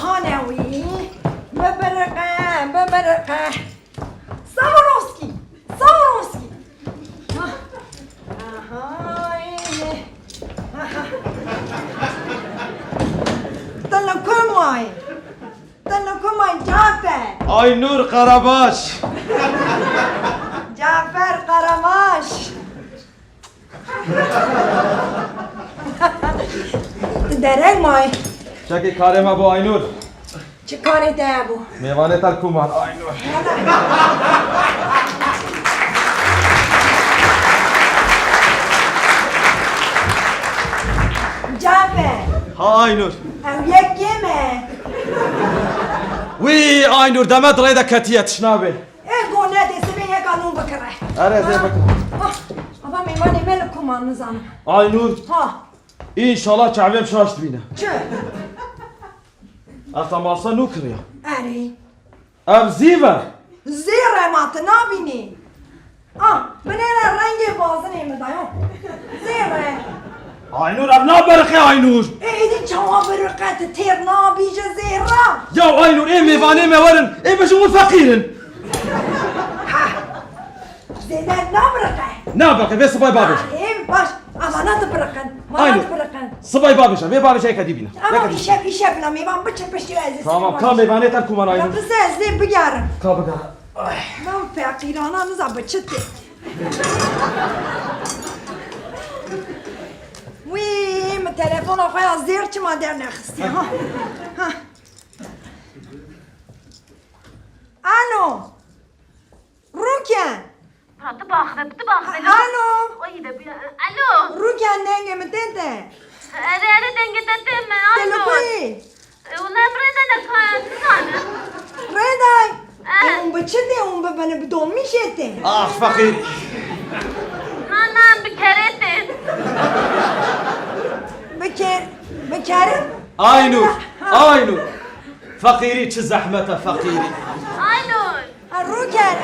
هانوي ببرقة صاروسكي طلعكم ماي جعفر Aynur Karabaş. جعفر قرماش درک مای Çeki karema bu Aynur. چه کاری ده ابو Meyvane tel kuman Aynur. جعفر Ha Aynur. او یک گمه Wii Aynur demet reyde ketiyet şnabe. ای گونه دسته به یک قانون بکره Are zey bakın. ابا میمانی مل کمان نزانم Aynur. ها İnşallah çavem şaşt bine. چه؟ Atamasa nukriya. اری Ev zive. زیر مات نبینی بنه رنگ بازن ایمدایو زیره Aynur ev ne berke Aynur. ایدی چوا برقت تیر نابیجه زیره Ya Aynur meyvane me varın. Beşumul fakirin. زیده نبرقه Ne berke ve sıbay babiş. ایم باش امانات برقن Aynur. مانات برقن Sıbay babişe ve babişe kedi bine. اما ایشه بلا میوان بچه پشتی عزیز Tamam ka meyvane tel kuman Aynur. بزه ازده بگرم Ka bıga. من فقیرانا نزا بچه تی ویم تلفن آخوی از زیر چی ما در نخستی ها الو روکن Tıbaklı. الو Oy da bir. Alo. روکن ننگه متنده Are denge dedim mi? Alo. تلفوی Ulan burada ne kan? ردای اون بچه دی اون ببنه بدون میشه تی Ah fakir. Anam bir kere ettin. بکرم Aynur. Aynur. Fakiri çi zahmete fakiri. Aynur. روکن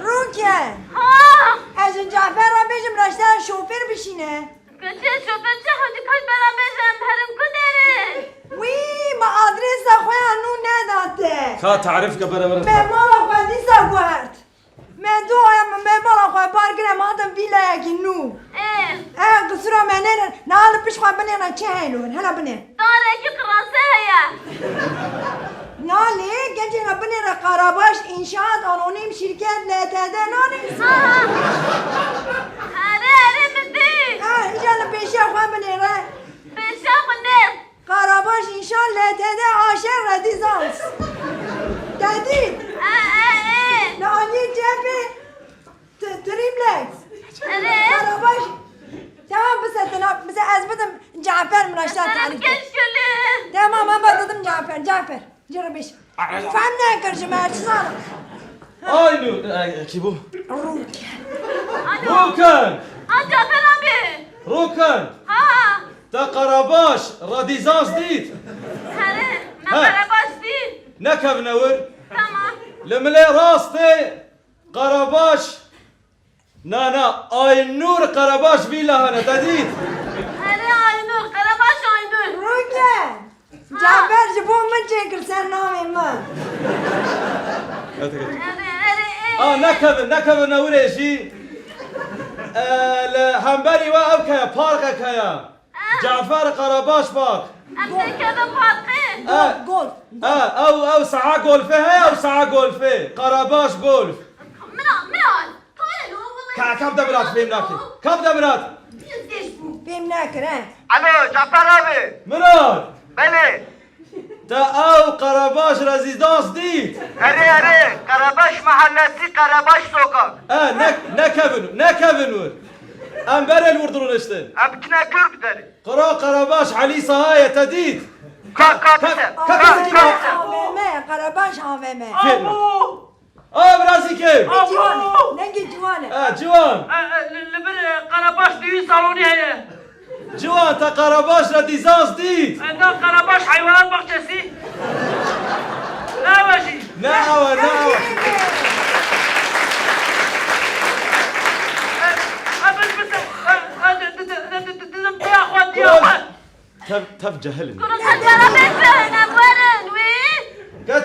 روکن Ha. از جعفر را بجم رشته شوفر بشینه Kaçı şoförçü hadi kaç beraber jemperim kudere. وی ما آدرس خوی انو نداده Ka tarif ke beraber. مهمال خوی دیسا گوهرد من دو آیم مهمال خوی بارگرم آدم ویلا یکی نو قصورا منه نال پیش خوی بنه نه چه هلون هلا بنه Dare ki kırası ya. نالی گنجی نه بنه نه قراباش انشاءات آنونیم شرکت لتده نانی Are midi. ایجا پیشه خوی بنه نه Beşe kunem. قراباش انشاء لتده عاشق ردیزانس جدید نه آنی جبه تریبلکس Are. قراباش تمام بس از بدم جعفر من اشتاق تعریف Geç gülü. تمام من بدم جعفر جرب بيش فهم ناكر جماعة شو صار Aynur. Ki bu? Alo. Ruken. Cafer abi. Ruken. Ha. Ta Karabaş. Radizans değil. Are. Ne Ha. beraber değil. Ne kevnevir? Tamam. Lemle rastı. Karabaş. Na Aynur Karabaş vilahane dedi. Are Aynur. Karabaş Aynur. روكان جعفر جبوه من شكر سنة نامي ما Are. ne kevin nevire şi. Hemberi ve evkaya parkaya. Cafer Karabaş bak. Emdekede farkı. جول او ساعة جولفة هي او ساعة جولفة قراباش جولف Miral. Koyalım. كم دمرات فيم لكن كم دمرات Yüz geç bu. بيم ناكر ها Alo Cafer abi. مراد Beni. تا او قراباش رزيدانس دي Ere. Karabaş Mahallesi Karabaş Sokak. ne kevin ور امبر الوردرون اشتن Abkine Kürk deri. قرا قراباش علي صهاية تديد Kakatse. AVM قرباش AVM فين براسي كيف جوانه ننجي جوانه جوان Bir Karabaş düğün salonu heye. جوان تا قراباش رزيدانس دي Enden Karabaş hayvanat bahçesi. Ne başı? نعوة Dedim bir ahvat ya. تف جهلني Kuru kaç beraber.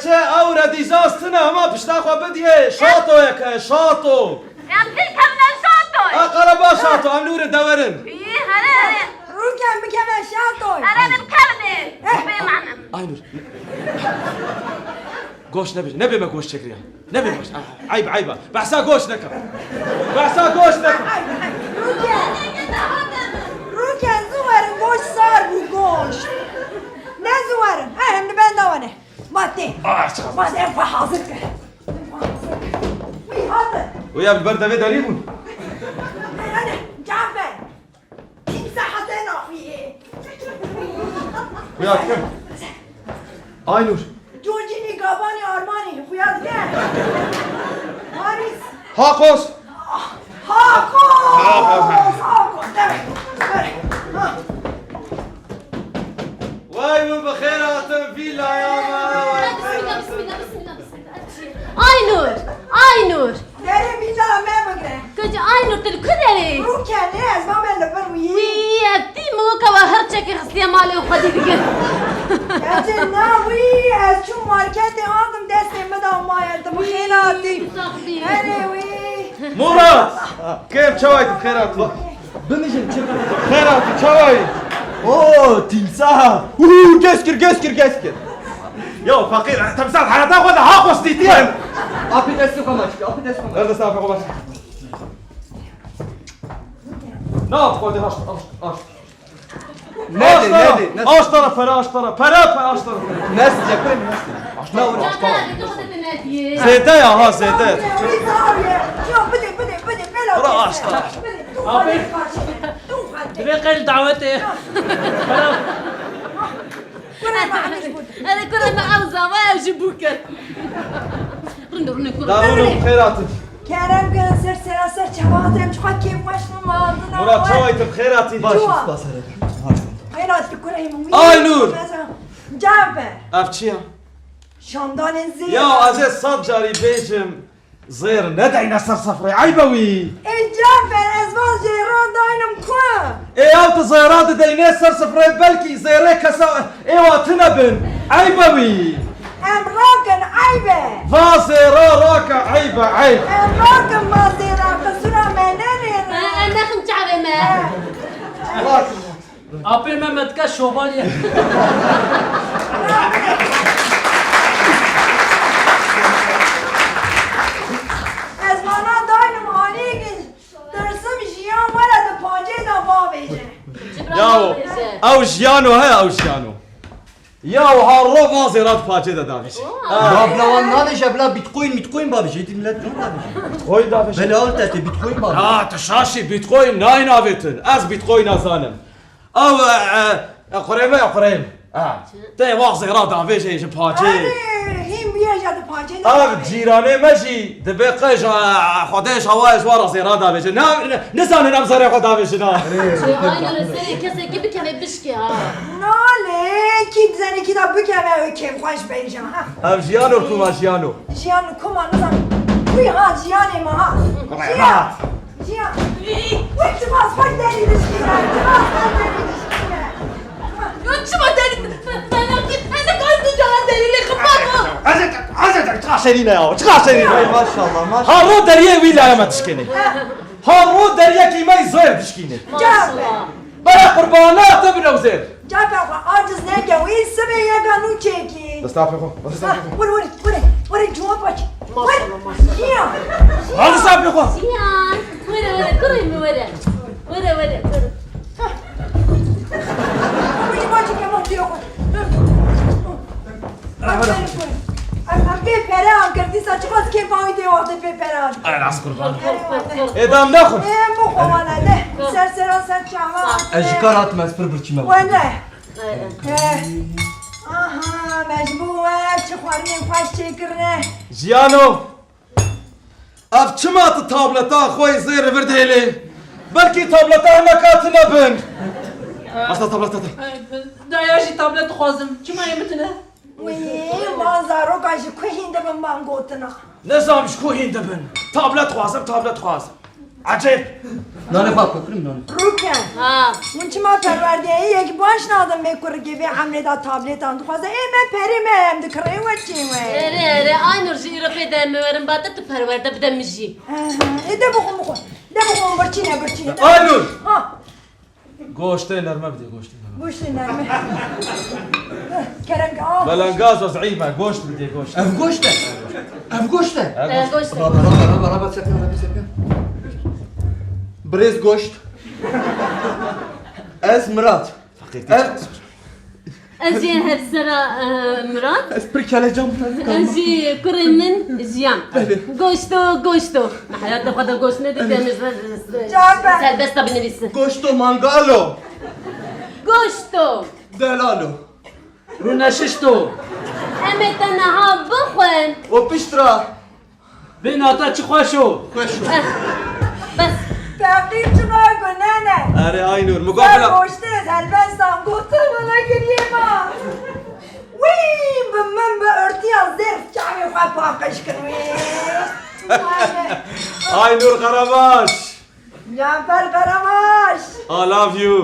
بچه او را دیزاستنه اما پشتا خو بدیه شاتو یکه شاتو Yani bir kemle şatoy. قربا شاتو ام نور دورن İyi hele. روکن بکمه شاتوی Erenim kelmi. Benim annem. aynur goş ne bime goş çekriya ne bime goş ayıp ayıba bahsa goş neka bahsa goş neka روکن زوارن گوش سار بو گوش نه زوارن هم ben de ونه ماتی ماتی انفا حاضر که وی حاضر ويا بالبرده في دليل انا جعفر تمسح حطينا فيه ويا كم aynur جورجيني قاباني ارماني خويا دقان ماريس hakos هاكو واي من بخيرات فيلا يا ما Aynur. Aynur. داري بيتا ما بقرا Kız Aynur tül kuderi. روكن ناس ما بين لبروي Wiyati muka ve her çeki hıstiye mali o kadar bir يا ناوي شو ماركت عظم دستي مدى ما يرتب خيراتي انا وي مراد كيف شويت بخيرات بمجن خيرات شويت اوه تمساح جسكر يو فقير تمثال حياتك ولا هاقوس ديتين ابي دستو كماشي ابي دستو كماشي nerede sağ bak ne yap koydu aç نادي aç tarafı aç tarafı ناس جاكرين ناس لا ولا zeyde ya ha zeyde شو بدي بلا برا أشطر. بقل دعوتي أنا كل ما أوزع ما أجيبوك. رندو davulun khairatı كرم كان سر شواترم شو كيف واش ما Murat şoyt bkhairatı باش جوا. باس خيراتك كلها يموت آي نور. جعفر afçiya شامدان زين ya aziz sadcari bejim زير ندعي نصر صفري عيبوي جعفر ازمان جيران داينم كوا ايه اوت زيرات ديني صر صفري بلكي زيري كسا ايوا تنبن عيبوي ام راكن عيبه فازيرا راكا عيبة عيب ام راكن ما زيرا كسرا مناني أنا خنت على ما. أبي ما متكا شوفاليا ازمانا داينم هانيك درسم جيان ولا دباجي دبابيجي ياو او جيانو هي او جيانو ياو هارو فازيرات فاجدة دافش بابلا والله جابلا بيتكوين بابي جيتي ملات خوي دافش بلا قلت بيتكوين بابي تشاشي بيتكوين ناين افيتن از بيتكوين ازانم او قريم تي فازيرات دافش ايش فاجي هیم بیاجا دباجي اف جيراني ماشي دبقى خدش هواش ورا زيرات دافش نسان نمزر خد دافش نا Aynur seni kese gibi kere bişki ha. ناله کی زنی کی دا بکمه کم خوش بیجم ها اف جيانو كوما جيانو جیان کما نزم وی ها جیان ما ها جیان وی تماس فاک دلی دشکینا تماس فاک دلی دشکینا Yoksa dedim. Ben kaldı canan deliyle kapat. عزت تخاشرينا يا تخاشرينا ما شاء الله ما شاء هارو دريه ويلا ما تشكيني هارو دريه كي ما يزير تشكيني Maşallah. بلا قربانات ابن وزير جابر عاجز نگه وی سبه یگانو چکی استغفر وری جواب باش Maşallah maşallah. جیان هذا صاحب اخوان Siyan. Vere kurayım mı vere? Vere. وی باچی که مختی اخوان به پره هم کردی سا چقدر که فایده وقتی به پره هم راس قربان ادام ناخذ مو خوانا ده سر چاوا اجكارات ما سفر برشيما ولا آها مجبور چه خوارنی خوش چکرنه جيانو اف چمات تابلتا خوي زير بردهلي بلكي تابلتا نكاتنا بن اصلا تابلتا داياجي تابلت خوازم چما يمتنا وی مازارو کاش کوهینده به من گوتنا نظام شكو هند بن تابلت خوازم عجيب نانه خواه بکنیم نانه روکن ها اون چی ما پرورده یک باش نادم میکره گیوی حمله دا تابلت هم دخوازه ایمه پریم هم دکره و چیمه اره aynı rji irafe de meverim batta tu perverde bide miji. ده بخون ده بخون برچینه آینور ها گوشته نرمه بده گوشته نرمه گوشت نرمه کرنگ آه بلنگاز و ضعیفه گوشت بده گوشت اف گوشته اف گوشته Goşte. رابا سپیان برز گوشت از مرات Ezi hepsara Murat. از پر کله جام Ezi kremin ziyam. Goşto. Hayatta bu kadar goşt ne dediğimiz Cafer. serbest tabi nevisi. گوشت و مانگالو Goşto. دلالو رو نششتو Emekten ha bıxın. و پیشترا بین آتا چی خوشو خوشو Bas. تحقیق چما گننه اره آینور سر مقابله گوشته زربستان گفته بنا گریه ما وی من به ارتی از زرف جمعی خواه پاکش کنوی آینور قرباش جعفر قرماش I love you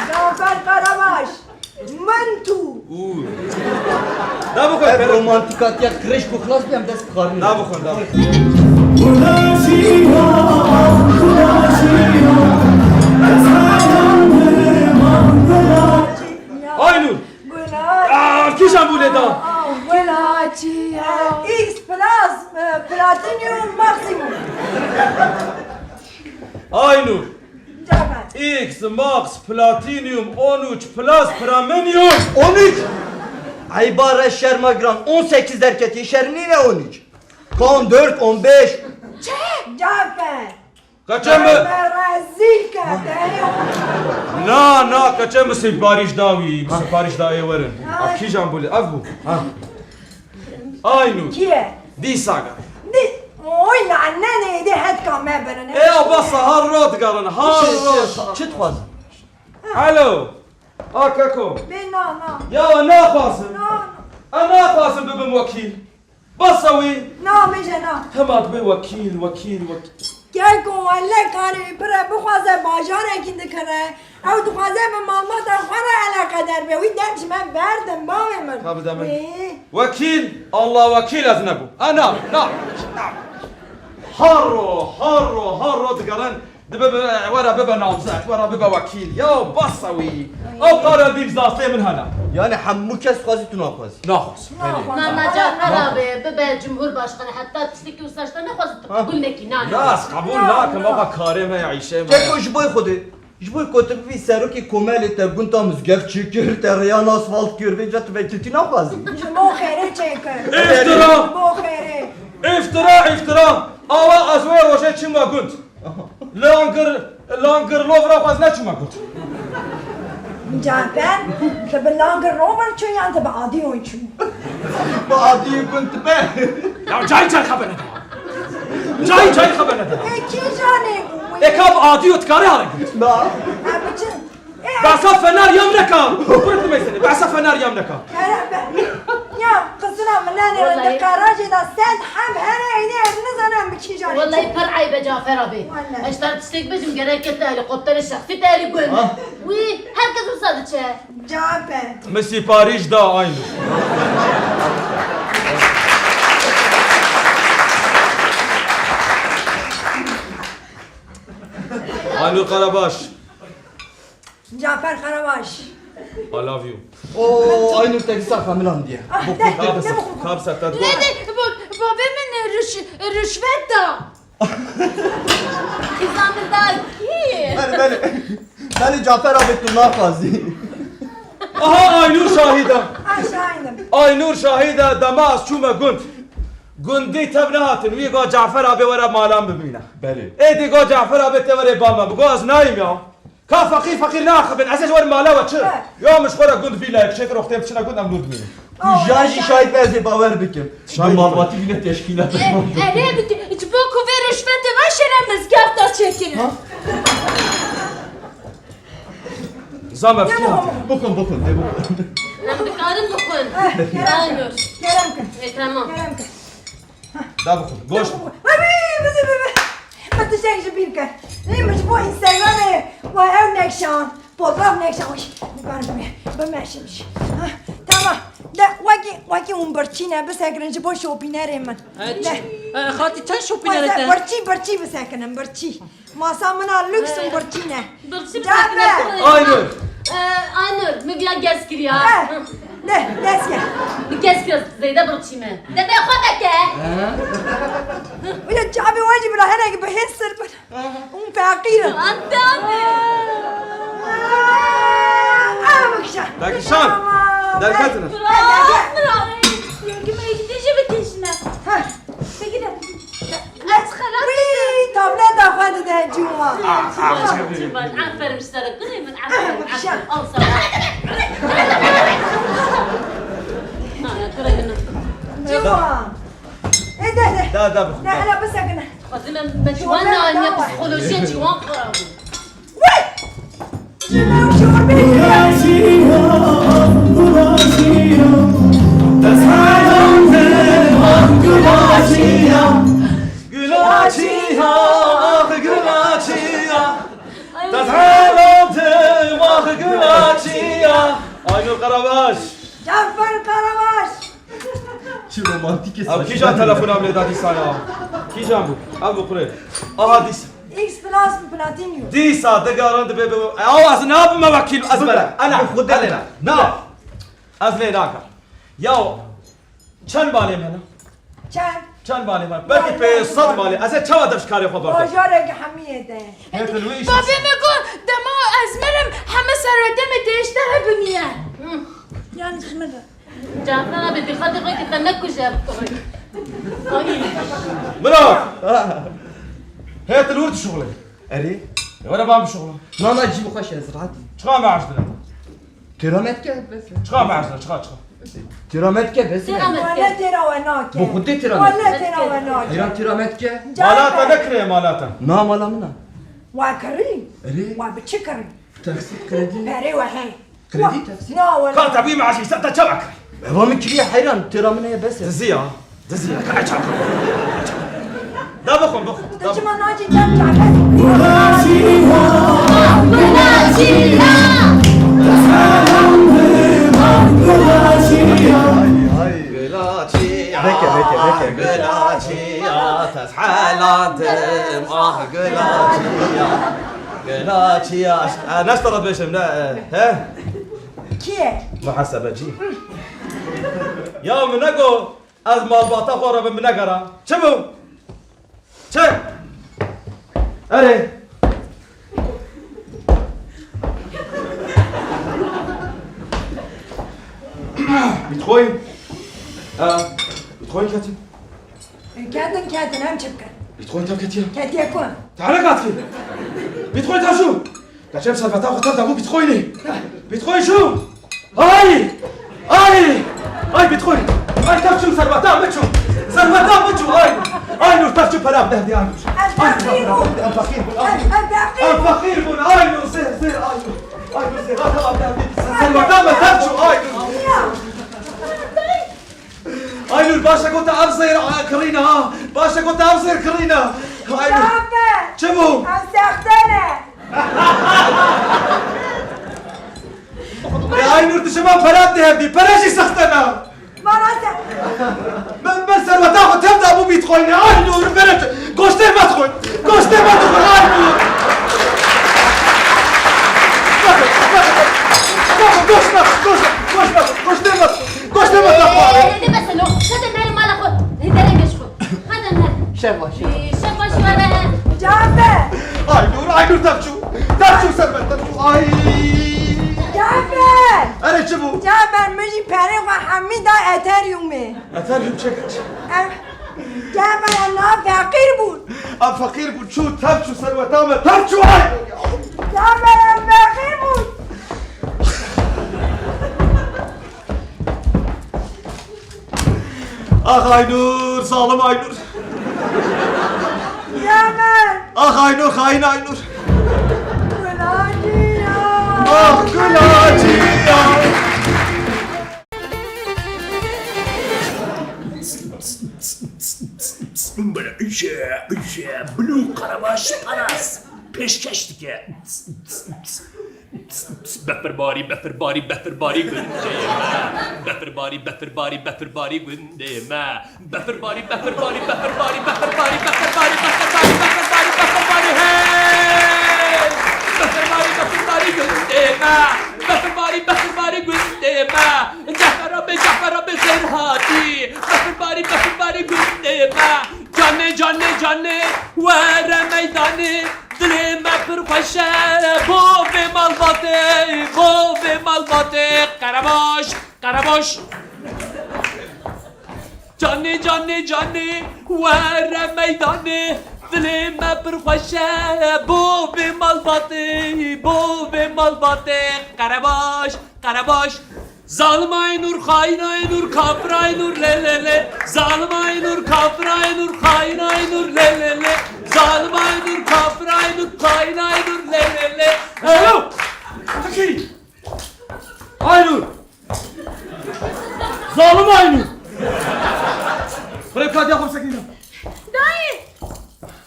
جعفر قرماش من تو نه بخون اف پلو رومانتیکات یا کرش کو خلاص بیم دست بخاری نه بخون نه بخون آینور گناه کیشم بوله دا گناهی ایکس پلاس پلاتینیوم ماکسیموم آینور جعفر X, Max, Platinum, 13, Plus, Premium 13 Aybara Şermagran 18 erketi şerini ne 13 14 15 جعفر Kaçın mı? رزیل کرده Na, kaçın mı sipariş davi? Sipariş davi verin. Kişam bule, av bu. Aynur, کیه؟ di saga. دی اوی نه نیدی هد کام برنه basa harrod garın, harrod. çıt fazla Alo, kako. بی نه نه Ya ne yapasın? نه Ne yapasın bebim vakil? Basavi. نه میشه نه Hemat be vakil. گل کن ولی کاری پره بخوازه باجار اکین دکنه او دخوازه به مالمات خوره علاقه در به وی دمش من بردم باوی من Tabii demek. Vakil, Allah vakil az ne bu? Ana, na. Harro digaran. Vara bebe namzat, vara bebe vakil. Ya basawi. O qara dimzası min hana. yani hammu kes fazla tuna fazla Nahus. Nana Cafer abi, bebe Cumhurbaşkanı hatta tisteki ustaşta ne fazla kabul neki nana. Nas kabul lakin baba kareme ya işe. Çek o jboy xudi jboy kotuk vi seroki komeli te gunta mızgak çekir te riyan asfalt kür ve jat ve kiltina fazla مو خیره چکر İftira! مو خیره İftira! Ava azve roje çima gunt. Langır lovra faz ne çima gunt. جعفر تو به لانگ رومن چون یا تو به عادی اون چون bu adiye gunt be Ya cay haber ne? Cay haber ne? کی جانه بوی Ekab adiyot kare hale gunt. na همچین Basa fener yamneka. Bırak mesele. Basa fener yamneka. یا قصنا من نه والله. دکاراجی دا سند هم هنه اینه نزنم بکی جانه Vallahi parayı be Cafer abi. Vallahi. Eşler tistek bizim gereket helikopteri şahsi teli gönlü. Uy, herkes usadı çe. جعفر Mesih Paris da aynı. Aynur Karabaş. جعفر خراباش I love you. o aynı teksa kamilan diye Kap saklat. Babamın rüşvet da. İzamındaki. beni Cafer abi tuna fazla Aha Aynur şahida. aşağı indim Aynur şahida damaz çuma gunt. Gundi tebnahatin. Uy go Cafer abi vara malam bibine. beli Edi go Cafer abi te vara bama. Bu az naim ya. Ka fakir nakhabin. Aziz var mala ve çı. Ya müşkura gund vila. Şekr oktem çına gund amlud mine. janji şahit verzi baver bikim ben malvati bile teşkilat Ere bitti. Bu kuvve rüşveti var şeremiz gafta çekilir. Zam eftiya. bakın Nem dikarim bixwin. Aynur. Kerem kır. Tamam. Kerem kır. Da بخون گوشت ما تشيش بيك ليه مش بو انستغرام واو نكشان بوغاف نكشان بمشي مش تمام لا واقي برچينا بس هكرنج بو شوبينر من خاطی چند شوپینره ده؟ برچي بس هكرن برچي ما سامنا لوكس برچينا برچی Aynur. Aynur, mi bia gez kiriya. ده داسيا Gez kiriya, zeyde برچی me. Dede خودته. ويا جابي واجب راهنا بهسر فقيرة Adamı. مكشا Derkişan. Derkatına. Yengime gidince bitişine. Peki de. Az خلاص. وي طابلة داخل ده جوا عفر مشترك قري من عفر اوصل جوا ايه ده Da بخون. لا لا بس هكنا قدنا مجوانا يا بسيكولوجيا جوان قرابو وي جوا شو Gülaçiya, ah gülaçiya. Tazhalandım ah gülaçiya. Aynur Karabaş. جعفر كرواش Şu romantik Abi kijan telefon abla dadi sana. Kijan bu. Abi kurey. Aha dis. اكس بلاس بلاتينيو Disa de garandı bebe. Avaz ne yapma vakil azmara. Ana khudalena. Na. Azle naka. Ya çan bale mena. كان Çan bale mena. Belki pe sad bale. Asa çava da şkari xabar. وجارك حمية ده Hep الويش. بابي میگو دما از منم همه سراتم تشته بمیه يعني خمدة جعفر بدي خاطر غير تتنكو جاب Bravo. هات الورد شغله. اری وانا بعمل شغله. نانا جيب خوش ازرعت شقا ما عشنا. ترامت که بس شقا ما عشنا شقا. ترامت که بس ولا ترى وناك Bu kutu tiramet. ولا ترى وناك ایران ترامت که مالاتا نكره مالاتا. نا مالا منا وكريم اری وبتشكري تاكسي كريدي بري وهي كريدي تاكسي لا ولا كان تبي معشي سبتا شبك. بابا مكري حيران ترامنا بس دزيا دزيا كاي شبك. ده بخون. تجمع ناجي جاب جعفر Beke. قلاتشيا تسحلاتم قلاتشيا قلاتشيا نشترط بشم ها كيه محسبة جي يوم نقو از مال باتا خورا من نقرا شبو شب اري بتخوين بتخوين كاتي كاتن هم شبكة بتخوين تاب كاتي كات يكون تعال كاتي بتخوين تاب شو تعجب سالفتا وخطرت ابو بتخويني بتخوين شو هاي بتخوين هاي تاب شو سالفتا متشو سالفتا متشو هاي نور تاب شو بلام ده دي الفقير بون هاي نور سير هاي نور سير هذا سالفتا ما تاب شو هاي نور باشا قلت ابصر كرينا ها باشا قلت ابصر كرينا هاي نور جعفر شبو استخدمه يا هاي نور تشباب بلاد هذي بلاش يسختنا مرات بس لما تاخذ تبدا ابو بيتخوين هاي نور بلاش قوشتي ما تخون هاي نور قوشتي ما تخون هدي بس لو هذا النهار ما له خد هذا اللي يشخد هذا النهار شبه شبه شو هذا جعفر هاي نور تبشو سلمى تبشو هاي جعفر انا شبو جعفر مجي بري وحميد اتريومي اتاريوم شكت جعفر انا فقير بود الفقير بود شو تبشو سلوى تامة تبشو هاي جعفر انا فقير بود هاي نور ظالم هاي نور جعفر هاي نور خاين هاي نور ولادي gülacıya Blue Karabaş Paras. Peşkeş dike. Beferbari gündeme. Beferbari gündeme. Beferbari hey! Beferbari gündeme. Cafer abi zerhati. Beferbari gündeme. Canne vere meydanı. Dilime pırpaşe, bu ve malbatı, Karabaş. Canne, vere meydanı, dilime pırpaşe, bu ve malbatı, Karabaş. Zalim Aynur, hain Aynur, kafir Aynur, le. Zalim Aynur, kafir Aynur, hain Aynur, le. Zalim Aynur, kafir Aynur, hain Aynur, le. Alo! Taki! Aynur! Zalim Aynur! Buraya kağıt yapalım sakın. دایی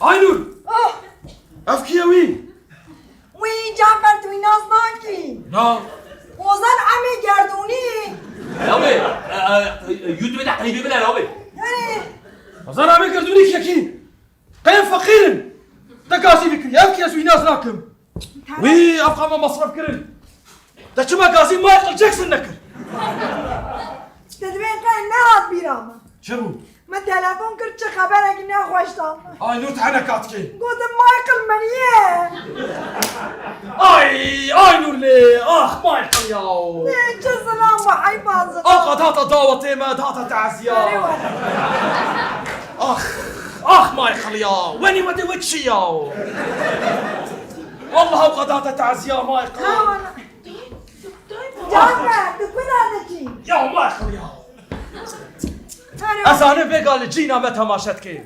Aynur! Oh, Efkiye wî! wî Cafer tu nas nakî. Na! Ozan emê gerdûnî. Abi, YouTube'da takribi bilen abi. Yani Azar abi kırduni keki! Kayın fakirim! Takasi fikri, efkiye suyu nas nakım! Wî afkama masraf kirin! Da çima gazi Michael Jackson nakır! tedbên qey ne hat bîra me. Çabuk! Me telefon kir çi xeberekî nexweş dan. Aynur tehne katki! Gotim Michael meniye. Ay! Aynur le! Ah Michael yav! Ne çi zilam ve heyfazı. أبقى داتا دعوة ما داتا تعزية أخ مايكل يا ويني ودي وجهي يا والله أبقى داتا تعزية مايكل Cafer tu ku nadekî. يا مايكل يا أزاني بيقال جينا متى ما شتكي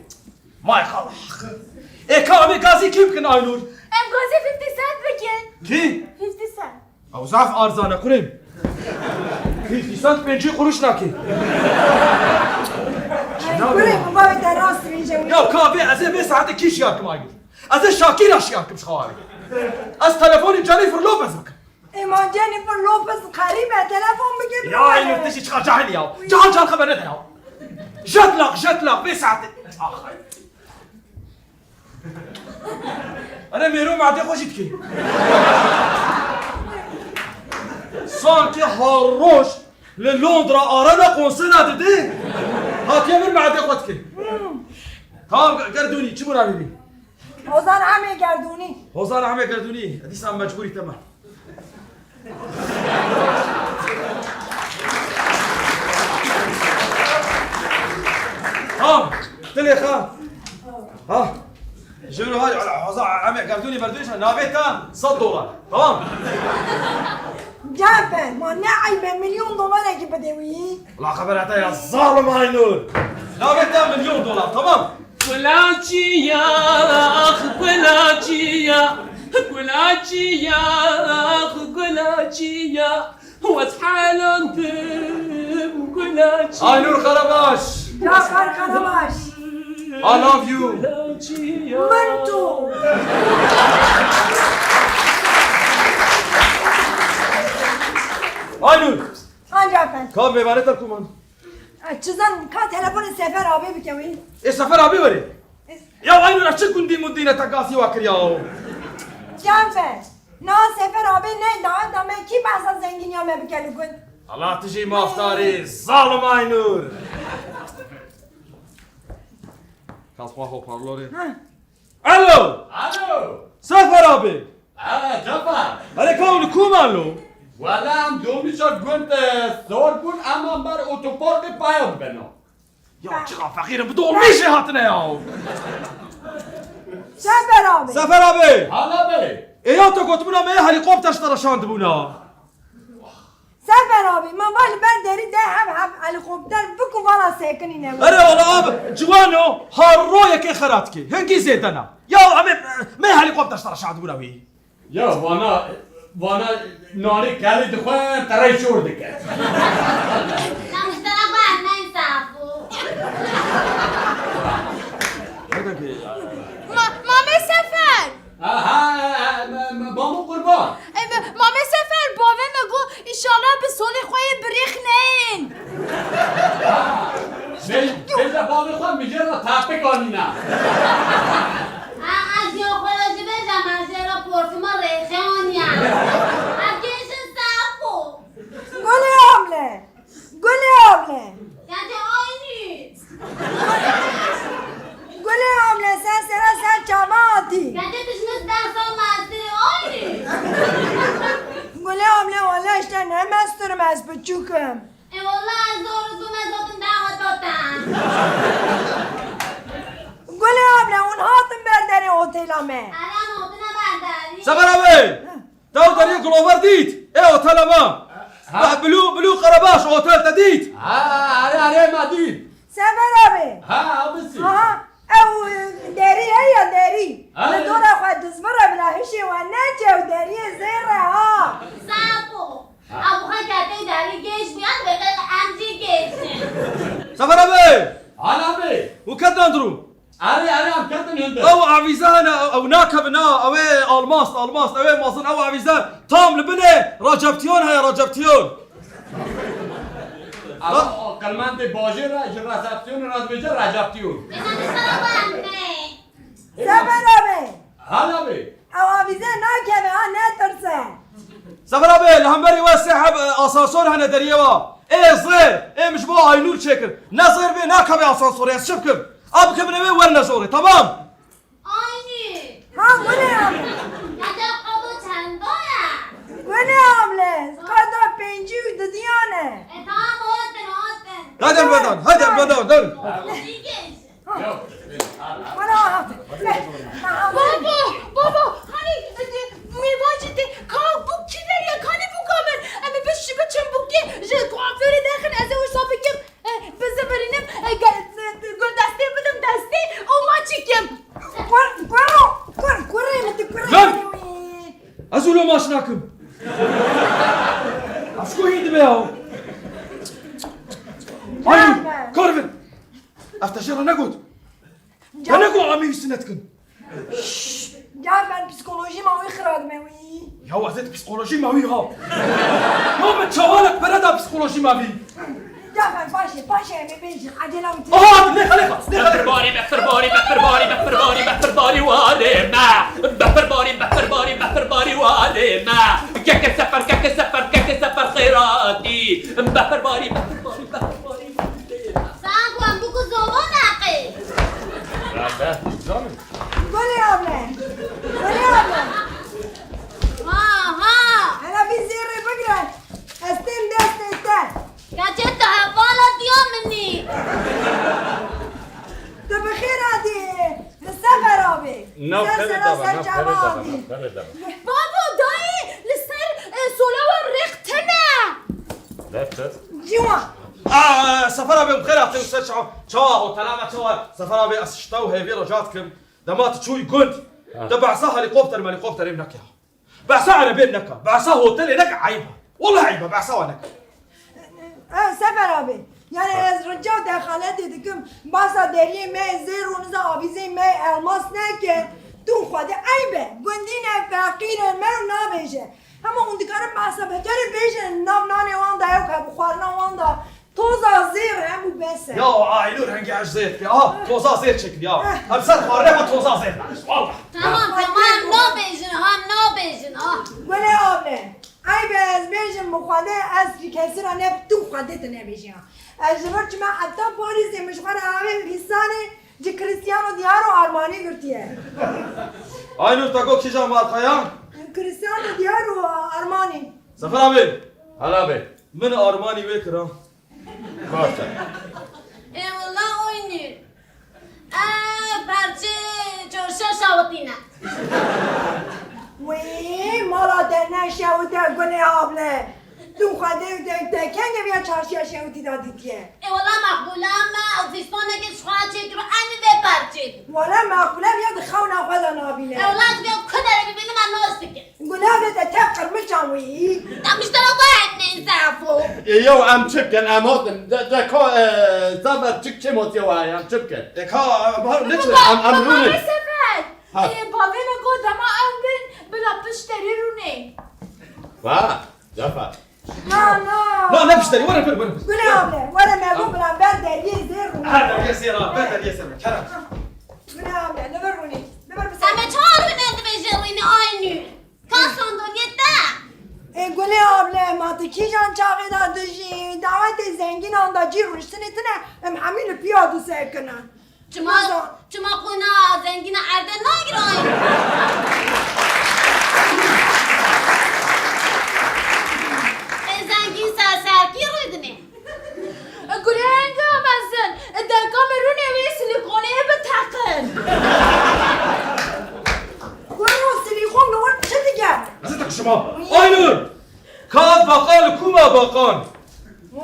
مايكل إيه كامي قاسي كيف كن أينور ام گازی 50 سنت بکن كي 50 سنت أو زعف أرزانة كريم كيف سنت بينجي قروش ناكي Kurê bu bavê te rast rîje wî. يا كابي أزي بس عندك كيش ياكم أينور أزي شاكير أش ياكم شخواري أز تلفوني جانيفر لوبز بك Eman Jennifer Lopez qerîbe telefon bike. يا أينور تجي تشخى جاهل يا جاهل خبر ندى يا جتلق بس عندك أنا ميرو معدي خوش تكي سانكي هروش للندرا أرانا قنصنا ددي هات يمر معدي خوتكي تمام قردوني چمون عميبي Ozan emê gerdûnî. هوزان عمي قردوني هدي سام مجبوري تمام تمام تلي خا ها جيرو هاي هوزان عمي قردوني بردونيش نابيتا $100 تمام Cafer ma ne aybe $1,000,000 bide wî. لا خبر عطا يا ظالم هاي نور نابيتا $1,000,000 تمام Kulaciya, واسحال انتم كلاciya. هاي نور خرباش Cafer Karabaş. I love you Mintu. هاي نور Han Cafer. كم بيباني تركمان Çizan ka telefonu Sefer abi bike wî. ايه سفر ابي وري يا هاي نور اشك كندي مدينة تقاسي واكر يا Cafer. Na Sefer abi ne da me ki bahsa zengin ya me bike lukun. الله تجي ما افطاري ظالم هاي نور كاسوا هو بارلوري الو الو سفر ابي جفر هذا كون كومالو ولم دومیشا گنت زور بون اما بر اتوپارک پایان بنا يا شيخ فقير بدون مشي هاتنا يا Sefer abi. سفر ابي حالا بی ايه يا تو كنت بنا ما هليكوبتر اشترى شاند بونا Sefer abi ma val ben deri de hem helikopter biku vala sekini ne. اري والله اب جوانو هارويا كي خراتكي هنكي زيدنا يا عمي ما هليكوبتر اشترى شاند بونا وي یا وانا نانی کلی دخواه ترای شور دکه لا مشترك بقى الناس عفو مامه سفر ها مامو قربان مامه سفر بابا مگو ایشالله به سال خوی بریخ نین بجا بابی خود میگه را تپه کنینا از یا خلاصی بزم از را پرفیما ریخانیا از گیش سفو گلی آبله گلی آبله یعنی آی نیست گلی آبله sen sıra sen çamati. یعنی تشنیز درسا مزدی آی نیست گلی آبله والا işte ne mesturum az buçukum. والله از دورت بمزاتون دعوت دادم گلی آبله اون hatun berderi otelame. الان حاطنه برداری سفر ابي تو دري كلوفر ديت ايه اوتيل ما بلو قرباش اوتيل تديت اره مدین Sefer abi. ها بسی Aha. او deri ya deri. Ay. Ne dora خد زمره بلا هشي ونجا ودري زيره ها. سفو ابو خان کتی داری گیش بیان به قیق امجی گیشن سفر ابي انا بی وكذا ندرو اره هم کتن هنده او عويزان او ناكبنا او الماس او مازن او عويزان تام لبنه رجبتيون هاي رجبتيون اما کلمند باجه را رسپسیون را بجا رجبتیون بزنی سر بانده Sefer abi. حالا بی او avize nakeme ha ne tırsa. سفر ابي الهمبري والسحب اسانسور هنا دريوا ايه صغير ايه مش بو هاي نور شكل نصغر بي ناكبي اسانسور يا شبكم ابكم نبي ولا زوري تمام آینی Ha guli abi. نجا قدو چندانه Guli abla. Kada penci udiyane. اتحام هاتن هذا البدن هذا البدن دل امجی گیشن Bana بابا hani میواجدی کاغ بو کی دریا کانی بو کامل اما بشی بچم بو کی کوافری داخل از او صافی کم بزبرینم گل دستی بدم دستی او ما چیکم Lan! ازولو ماشناكم اشكو هيد بياو هاي كورفن افتشر نقود انا قو عمي سنتكن Ya ben psikolojim o ikrar mevi. يا وزيت بسيكولوجي ماوي ها ما بتشوالك بردا بسيكولوجي ماوي Ya ben paşa eve bejim. Acele uti. اه ليه خليك ليه خليك باري بفر باري بفر باري بفر باري بفر باري والي ما بفر باري بفر باري بفر باري والي ما كك سفر خيراتي بفر باري بفر باري بفر باري سعب هم بکو زمان نقی Guli abla. Guli abla. ها Ana bir zirre bıgran. Estem destetten. گچه تا حوالا دیا منی Tu bixir hadi. Sefer abi. نو Sen خیلی sıra دبا sen نو çamati. خیلی دبا بابا دایی لسر سولا و ریختنه Civan. سفر ابي بخير اعطيو سرشعو شواهو تلامة شوا سفر ابي اسشتو هيفي رجاتكم دمات شوي كنت تبعصاها هليكوبتر ما هليكوبتر ابنك يا بعصاها على بينك بعصاها هوتيل هناك عيبها والله عيبها بعصاها هناك Sefer abi. Yani ez rıca dehalet edikim. Basa deriye me zerunuza abize me elmas neke. Tu khode aybe. Gundine fakire mer nabeje. Ama undikarım basa beteri beje nam nane wanda yok ha bukharna wanda. Toza zir hem bu bese. يا عينور هنجي على الزيت يا توزع زيت شكل يا امسال خارجه توزع زيت والله تمام هم نابیجن Böyle abi. Aybe ez bejim bu khode ez kesira ne tu khode te ne beje. Ez rıç ma hatta Paris'e müşgara abi hisane ci Cristiano Diaro Armani gürtiye. عينور تاكو كيجا ماركايا Cristiano Diaro Armani. سفر ابي حالا بی من ارماني بكره باشه والله oynuyor parça çorşa şavatine Vay mala dene şevde gune able. Tu khade de kenge biya çarşıya şevdi da ditiye. والله مقبوله اما اوفیسپانه که شخواه چه کرو امی به پرچه شدی ولا معقوله بیاد خونه خدا نبینه اولاد بیاد کدره ببینیم من ناز بکن گناه ده تفکر مچاوی دمشترا باید نزعفو يو ام تشبكن ام هاتن دا كو زبر تشك تشموت يو ام تشبكن کا بهار نچه ام روني سفر ها. باوی نگو دما ام بین بلا پشتری رونه وا زفر نه نه لا نبشتري ولا فيلم ولا گناه بله ولا معقول بلا برد یه زیر هذا يسير بدل يسير كلام گناه بله نبرونی نبر بس همه چهار بینند به جوین آینو کاسان دنیتا گناه بله ما تکی جان چاقی دادشی دعوت زنگین آندا جی روشتنی تنه ام همین پیادو سکنن چما خونا زنگین عرده ناگر آینو زنگین سرسرکی روی دنه گرنگ آمزن در کامرون اوی سیلیکونه بتقن گناه سلیخون نور چه دیگر زدك شما اينور كاد باقان كوما باقان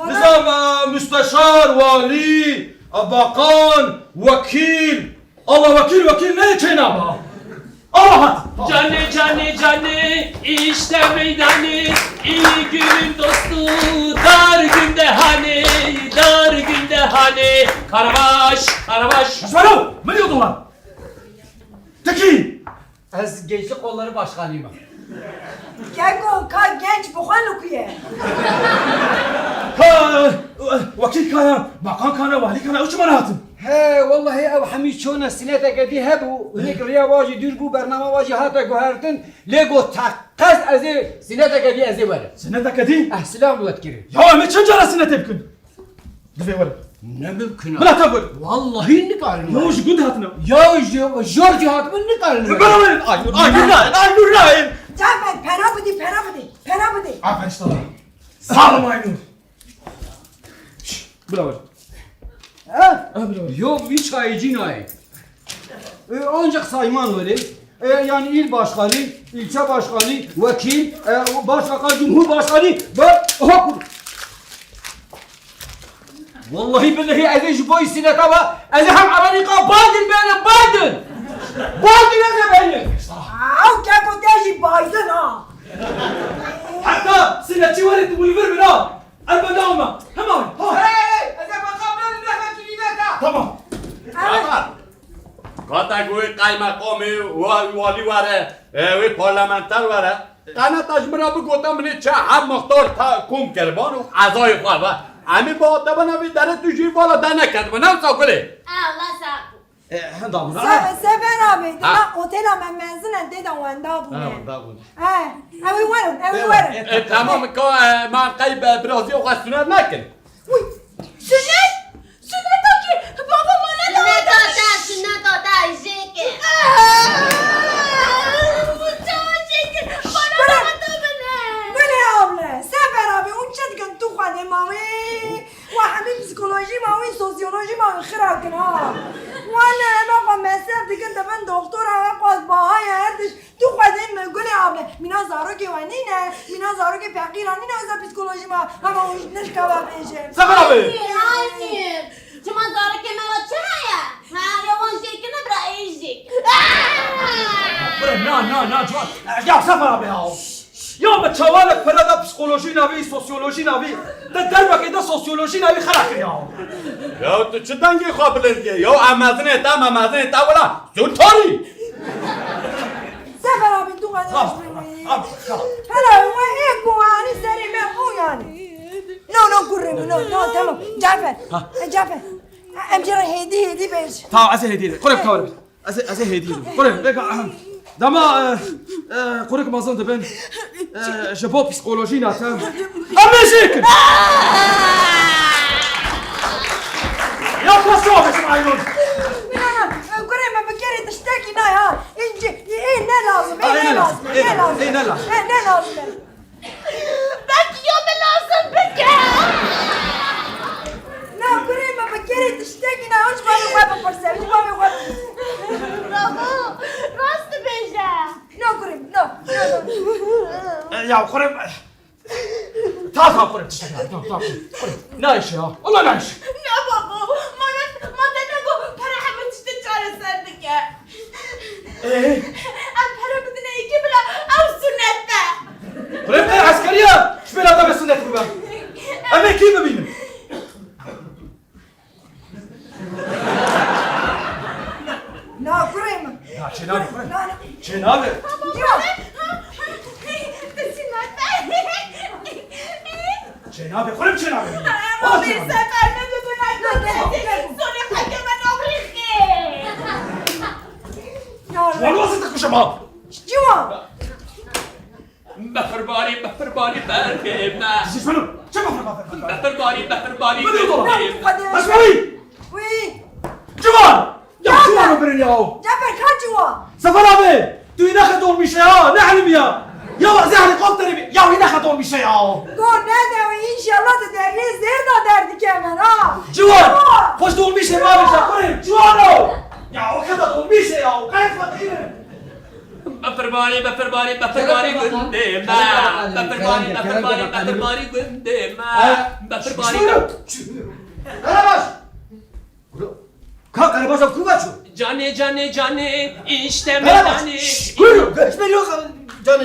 نظام مستشار والي باقان وكيل الله وكيل وكيل ne çeyna Allah Cane cane cane işte meydanı iyi günün dostu dar günde hani dar günde hani Karabaş Karabaş اسمعوا من يضوان تكي Ez Gençlik Kolları Başkanıyım. گگو کا گنج بخوان لکیه كا وكيل كان باقان كان والي كان اوش مناتم He vallahi ev hemi çona sinete gedi hebu nek riya vaji dür bu bernama vaji hata gohertin lego takkaz ezi sinete gedi ezi var. سنتك دي Selam vetkiri. يا ما تشجر سنة تبكن دفي ولا Ne mümkün بلا تقول Vallahi ne kalın. موش قد هاتنا Ya George hatımın ne kalın. بلا وين اينور راين جعفر پنا بودی پنا بودی پنا بودی عفوا اشتغل صار ما اينور بلا ولا Ha? بلا ولا Yok bir çaycı nai. Ancak sayman öyle. Yani il başkanı, ilçe başkanı, vekil, başbakan, cumhurbaşkanı ve hukuk. Vallahi billahi ezi boy sinete var. Ezi hem Amerika Biden benim Biden. Biden ezi benim. او گگو دیجی بایدن ها حتى سنة ولد والفيلم لا البداومة هماوي Ezi bakanların nefetini تمام زفر كاتا قوي قايمة قومي والي واره وي پارلمانتر واره انا تجمرا بگوتم منی چه هم مختار تا کوم کربان و عزای خواه و امی با دبنا وی داره توشی والا دنه کرد و نم ساکله Allah sağ هندامنا سفر آبی دیما اوتیل هم منزل دیدم وندا بونه اوی ورم اوی ورم تمام که من قیب برازی و خستونه نکن وی Sünnet! Sünnet o ki! Baba bana da sünnet o da jeke. Bu çok jeke. Bana da bana. گله آبله سفر آبی اون چه دیگه تو خواهده ماوی و همین پسیکولوژی ماوی سوسیولوژی ماوی خراکن ها وانا انا آقا مصر دیگه دفن دکتر همه قاز باهای هردش تو خواهده گله آبله مینا زارو که ونینه مینا زارو که فقیرانینه ازا پسیکولوژی ما همه اونش نشکه بشه سفر أبي Hayır. Cuma zara kemala çaya. Ha yavan jeke ne bra ejek. نا جوان يا سفر أبي هاو يوم تشوالك فردا بسيكولوجي نبي سوسيولوجي نبي ده دربك ده سوسيولوجي نبي خلاك يا هاو یا تو چه دنگی خواه بلندیه یا امازنه تا ممازنه تا ولا زودتاری سفر آبی تو خواهده هلا ما ايه قواني سري مفهوم يعني نو قرر نو تمام جعفر امجرا هدي بيش تا أزه هدية قرب كورب أزه هدية قرب بيك دما قرب ما زند بين جبو بسيكولوجي ناتا أمشيك يا فصوب اسمعينون قرر ما بكري تشتكي نا ها انجي ايه نا لازم Belki yolda lazım peki. نا قرر ما بكري تشتكي نا وش بابي وابا فرسل وش بابي وابا Bravo. Rast beja. نو قرر نو يا قرب تعال قرب تشتغل تعال قرب نايش يا والله نايش Ne baba? Mana nego para hemen işte çaresen. ام پرا بدنا يجيب له او سنته ربنا عسكرية شو بلا ده بسنة بقى أنا كيف ببينه لا كريم لا شنابي لا لا شنابي شنابي خرب شنابي ما بيسافر بدون سوري حاجة من أمريكا يا رب والوسطك وشباب جوا بفرباري بفرباري بركبنا شو اسمه شباب بفرباري بفرباري بس وي وي جوان يا جوان برينياو جابر كان جوا سفر أبي تو يناخذ دول مشيا نعلم يا وزي هليكوبتر يا ويناخذ دول مشيا قول نادى وإن شاء الله تدري زيادة دردي كمان جوان خوش دول مشي ما بيشا قريب جوانو يا وكذا دول مشي يا وكيف فقير بفرباري بفرباري بفرباري قدامنا بفرباري بفرباري بفرباري قدامنا بفرباري Karabaş. Kalk Karabaş abi kurbaç şu. جاني جاني جاني işte Karabaş. meydani Buyurun. Geçme yok.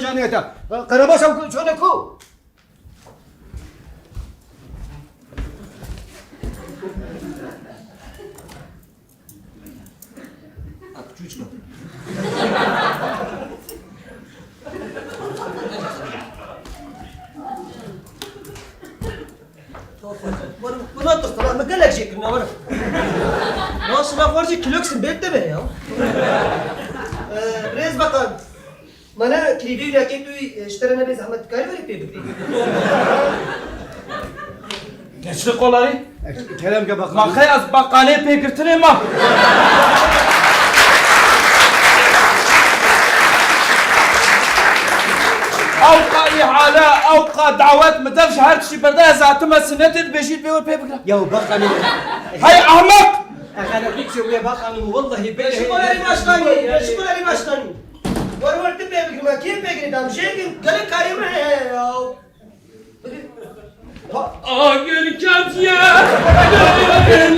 Canı yeter. Karabaş abi şöyle ku. Buna dostlar ama gelek şeklinde var. Nasıl bak varca kiloksun bekle beni ya. Rez bakan. Bana krivi lakin tu işlerine bir zahmet kayı verip bir Geçti kolları Kerem gel bakalım. ما خياز بقالي بيكرتني ما أوقع إحالة أوقع دعوات مدرش هرشي بردها زعتما سنتد بيجيت بيور بيبكرا Ya bak hani. هاي أحمق Akana bir şey bak hani vallahi ben. Şukurları başkanı, şukurları başkanı. Var tipe bir kim peki dam şey gale karımı ya. آه گل کتیه گل